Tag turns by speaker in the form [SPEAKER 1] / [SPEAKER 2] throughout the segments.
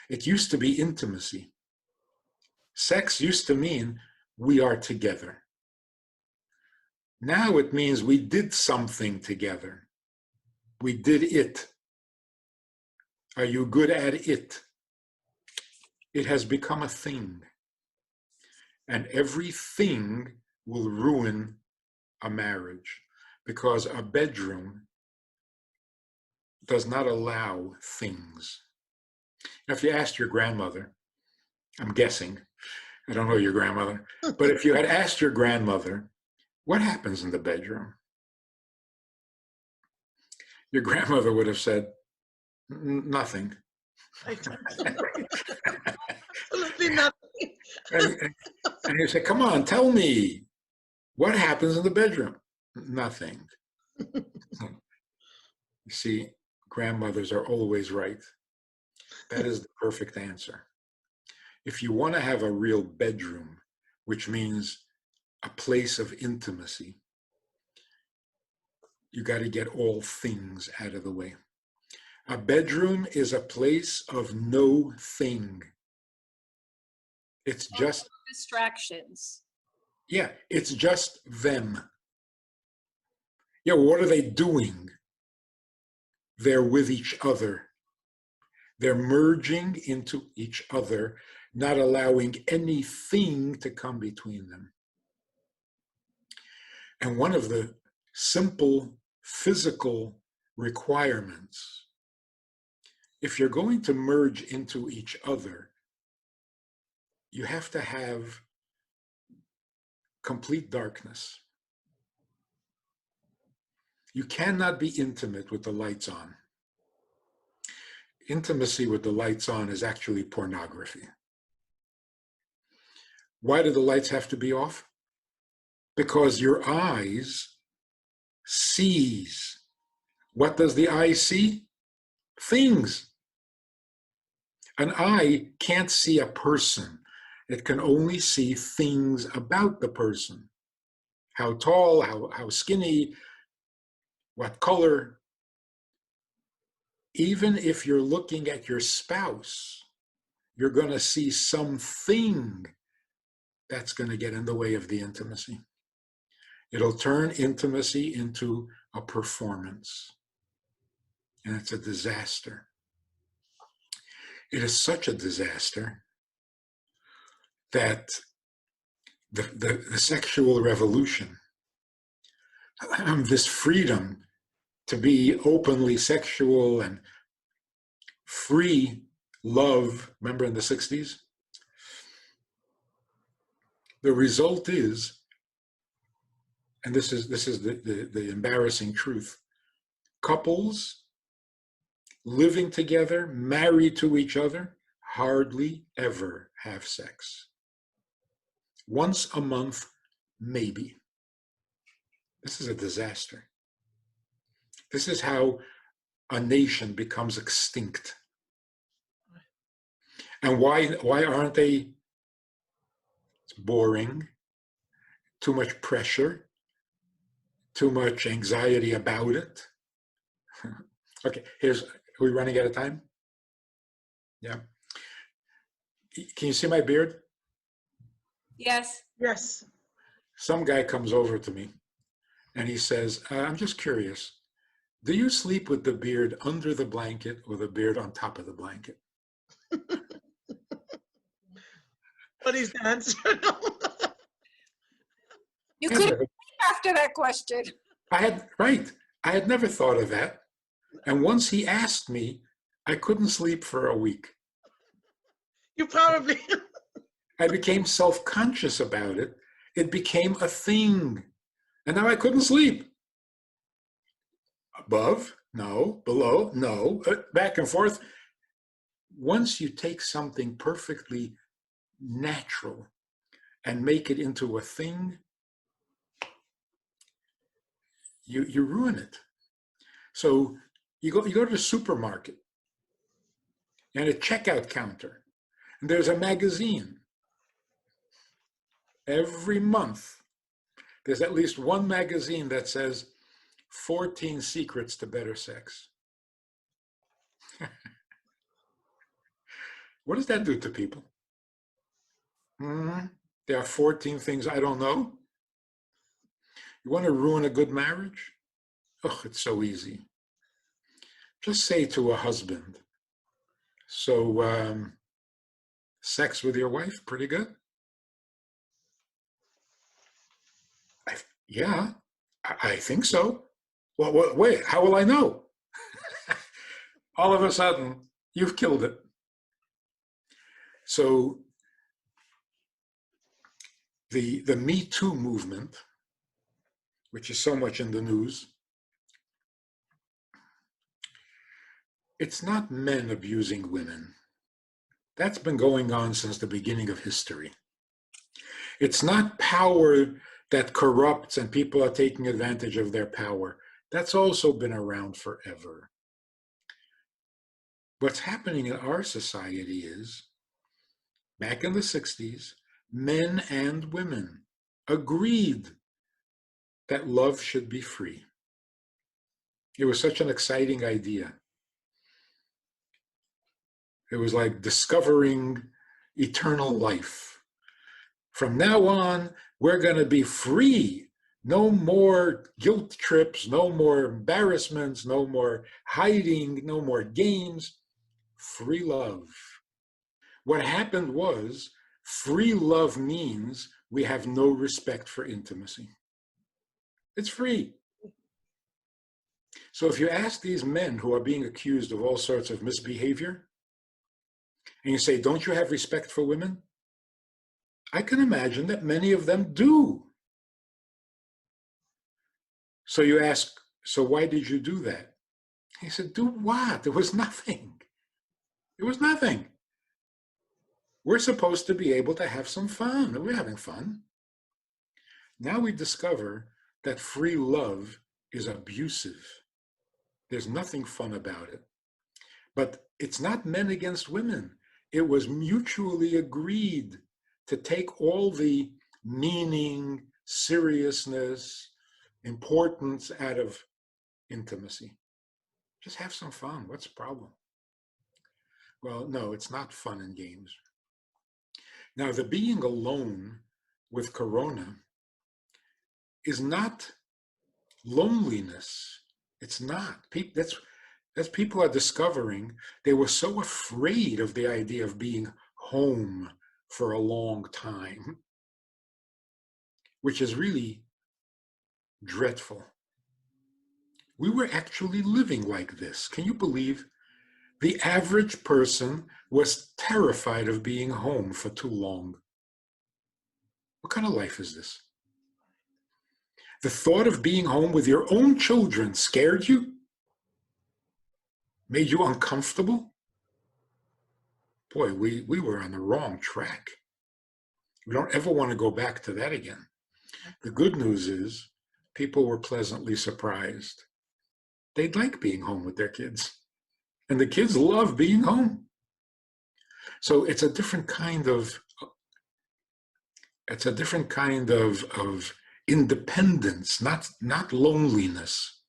[SPEAKER 1] It used to be intimacy. Sex used to mean we are together. Now it means we did something together. We did it. Are you good at it? It has become a thing. And everything will ruin a marriage because a bedroom does not allow things. Now, if you asked your grandmother, I'm guessing, I don't know your grandmother, but if you had asked your grandmother, what happens in the bedroom? Your grandmother would have said, nothing.
[SPEAKER 2] Absolutely nothing.
[SPEAKER 1] And you say, come on, tell me, what happens in the bedroom? Nothing. You see, grandmothers are always right. That is the perfect answer. If you want to have a real bedroom, which means a place of intimacy, you got to get all things out of the way. A bedroom is a place of no thing. It's just
[SPEAKER 3] distractions.
[SPEAKER 1] Yeah, it's just them. Yeah, what are they doing? They're with each other. They're merging into each other, not allowing anything to come between them. And one of the simple physical requirements, if you're going to merge into each other, you have to have complete darkness. You cannot be intimate with the lights on. Intimacy with the lights on is actually pornography. Why do the lights have to be off? Because your eyes sees. What does the eye see? Things. An eye can't see a person. It can only see things about the person. How tall, how skinny, what color. Even if you're looking at your spouse, you're going to see something that's going to get in the way of the intimacy. It'll turn intimacy into a performance. And it's a disaster. It is such a disaster that the sexual revolution, this freedom to be openly sexual and free love, remember in the 60s? The result is, and this is the embarrassing truth, couples living together, married to each other, hardly ever have sex. Once a month, maybe. This is a disaster. This is how a nation becomes extinct. And why aren't they? It's boring, too much pressure, too much anxiety about it. Okay, are we running out of time? Yeah. Can you see my beard?
[SPEAKER 3] Yes.
[SPEAKER 2] Yes.
[SPEAKER 1] Some guy comes over to me and he says, I'm just curious, do you sleep with the beard under the blanket or the beard on top of the blanket?
[SPEAKER 2] What is the answer?
[SPEAKER 3] You couldn't sleep after that question.
[SPEAKER 1] I had never thought of that. And once he asked me, I couldn't sleep for a week.
[SPEAKER 2] You probably.
[SPEAKER 1] I became self-conscious about it. It became a thing. And now I couldn't sleep. Above, no. Below, no. Back and forth. Once you take something perfectly natural and make it into a thing, you ruin it. So you go to the supermarket and a checkout counter, and there's a magazine. Every month, there's at least one magazine that says 14 secrets to better sex. What does that do to people? There are 14 things I don't know. You want to ruin a good marriage? Oh, it's so easy. Just say to a husband, so sex with your wife, pretty good? Yeah, I think so. Well, wait, how will I know? All of a sudden, you've killed it. So the Me Too movement, which is so much in the news, it's not men abusing women. That's been going on since the beginning of history. It's not power that corrupts and people are taking advantage of their power. That's also been around forever. What's happening in our society is, back in the 60s, men and women agreed that love should be free. It was such an exciting idea. It was like discovering eternal life. From now on, we're going to be free. No more guilt trips, no more embarrassments, no more hiding, no more games. Free love. What happened was, free love means we have no respect for intimacy. It's free. So if you ask these men who are being accused of all sorts of misbehavior, and you say, don't you have respect for women? I can imagine that many of them do. So you ask, so why did you do that? He said, do what? There was nothing. It was nothing. We're supposed to be able to have some fun. We're having fun. Now we discover that free love is abusive. There's nothing fun about it. But it's not men against women. It was mutually agreed to take all the meaning, seriousness, importance out of intimacy. Just have some fun. What's the problem? Well, no, it's not fun and games. Now, the being alone with Corona is not loneliness. It's not. That's people are discovering they were so afraid of the idea of being home for a long time, which is really dreadful. We were actually living like this. Can you believe? The average person was terrified of being home for too long. What kind of life is this? The thought of being home with your own children scared you? Made you uncomfortable? Boy, we were on the wrong track. We don't ever want to go back to that again. The good news is people were pleasantly surprised. They'd like being home with their kids. And the kids love being home. So it's a different kind of independence, not loneliness.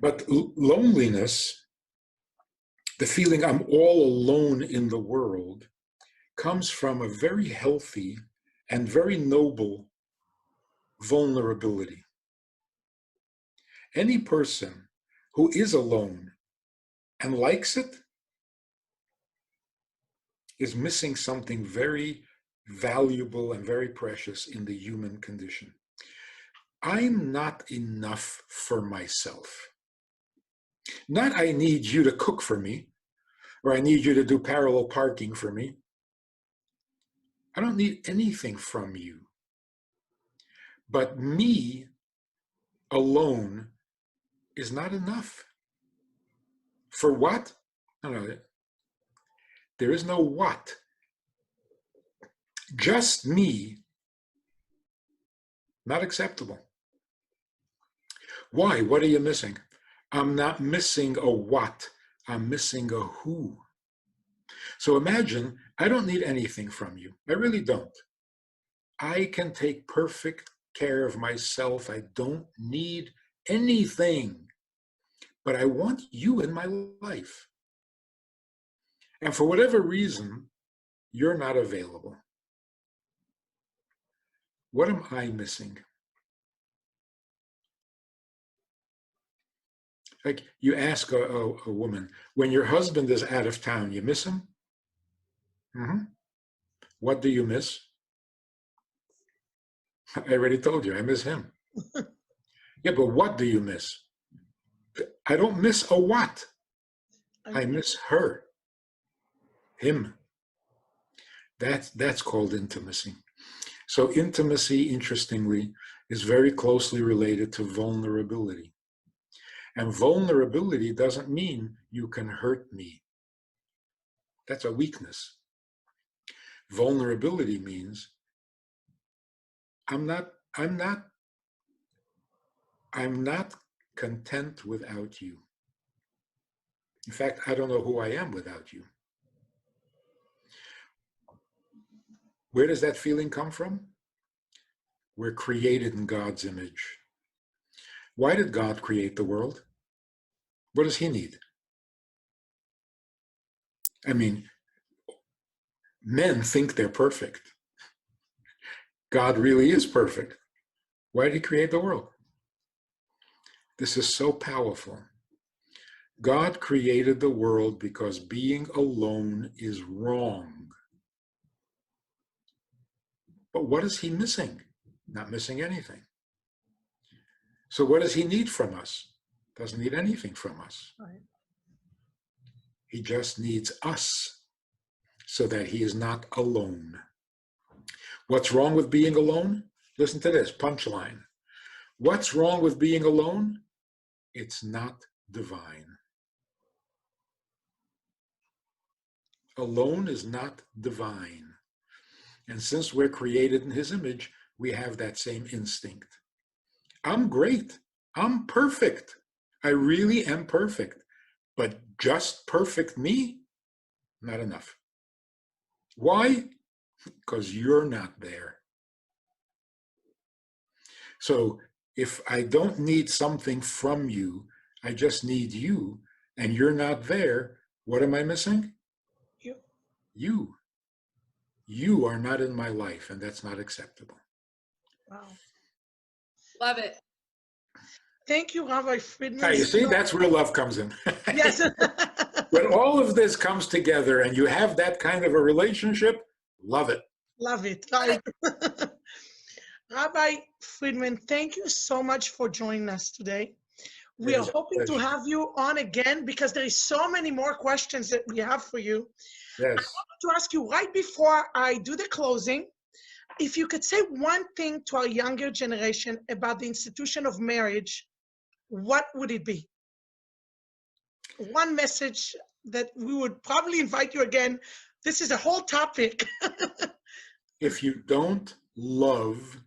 [SPEAKER 1] But loneliness, the feeling I'm all alone in the world, comes from a very healthy and very noble vulnerability. Any person who is alone and likes it is missing something very valuable and very precious in the human condition. I'm not enough for myself. Not I need you to cook for me, or I need you to do parallel parking for me. I don't need anything from you. But me alone is not enough. For what? No, there is no what. Just me, not acceptable. Why? What are you missing? I'm not missing a what. I'm missing a who. So imagine, I don't need anything from you. I really don't. I can take perfect care of myself. I don't need anything. But I want you in my life. And for whatever reason, you're not available. What am I missing? Like you ask a woman, when your husband is out of town, you miss him? Mm-hmm. What do you miss? I already told you, I miss him. Yeah, but what do you miss? I don't miss a what. I miss her, him. That's called intimacy. So intimacy, interestingly, is very closely related to vulnerability. And vulnerability doesn't mean you can hurt me. That's a weakness. Vulnerability means I'm not content without you. In fact, I don't know who I am without you. Where does that feeling come from? We're created in God's image. Why did God create the world? What does he need? I mean, men think they're perfect. God really is perfect. Why did he create the world? This is so powerful. God created the world because being alone is wrong. But what is he missing? Not missing anything. So what does he need from us? Doesn't need anything from us.
[SPEAKER 2] Right.
[SPEAKER 1] He just needs us so that he is not alone. What's wrong with being alone? Listen to this, punchline. What's wrong with being alone? It's not divine. Alone is not divine. And since we're created in his image, we have that same instinct. I'm great. I'm perfect. I really am perfect. But just perfect me? Not enough. Why? Because you're not there. So if I don't need something from you, I just need you, and you're not there, what am I missing?
[SPEAKER 2] You.
[SPEAKER 1] You. You are not in my life, and that's not acceptable.
[SPEAKER 2] Wow.
[SPEAKER 3] Love it.
[SPEAKER 2] Thank you, Rabbi Friedman.
[SPEAKER 1] Now, you see, that's where love comes in.
[SPEAKER 2] Yes.
[SPEAKER 1] When all of this comes together and you have that kind of a relationship, love it.
[SPEAKER 2] Love it. Right. Rabbi Friedman, thank you so much for joining us today. We are hoping to have you on again because there is so many more questions that we have for you.
[SPEAKER 1] Yes.
[SPEAKER 2] I wanted to ask you right before I do the closing, if you could say one thing to our younger generation about the institution of marriage, what would it be? One message that we would probably invite you again. This is a whole topic.
[SPEAKER 1] If you don't love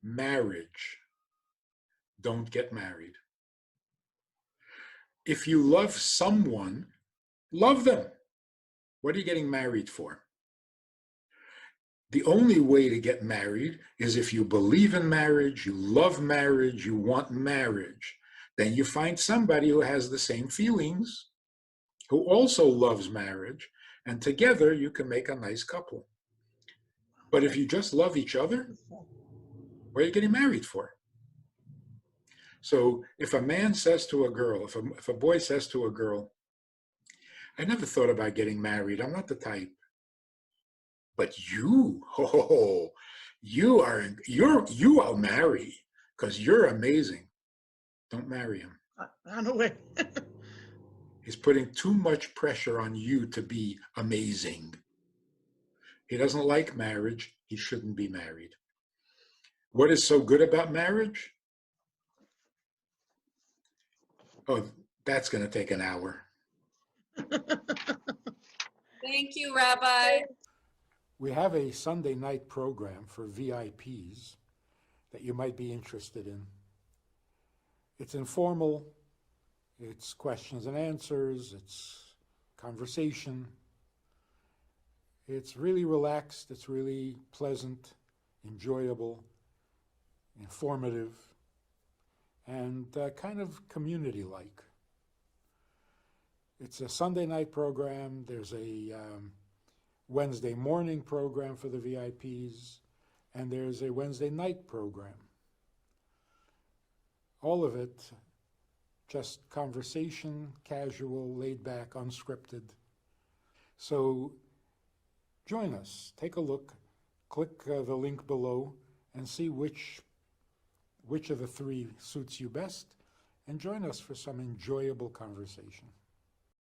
[SPEAKER 1] marriage, don't get married. If you love someone, love them. What are you getting married for? The only way to get married is if you believe in marriage, you love marriage, you want marriage. Then you find somebody who has the same feelings, who also loves marriage, and together you can make a nice couple. But if you just love each other, what are you getting married for? So if a man says to a girl, if a boy says to a girl, I never thought about getting married, I'm not the type. But you, you I'll marry because you're amazing. Don't marry him.
[SPEAKER 2] Run away.
[SPEAKER 1] He's putting too much pressure on you to be amazing. He doesn't like marriage. He shouldn't be married. What is so good about marriage? Oh, that's going to take an hour.
[SPEAKER 3] Thank you, Rabbi.
[SPEAKER 1] We have a Sunday night program for VIPs that you might be interested in. It's informal. It's questions and answers. It's conversation. It's really relaxed. It's really pleasant, enjoyable, informative, and kind of community-like. It's a Sunday night program. There's a Wednesday morning program for the VIPs, and there's a Wednesday night program. All of it just conversation, casual, laid back, unscripted. So join us. Take a look. Click the link below and see which of the three suits you best, and join us for some enjoyable conversation.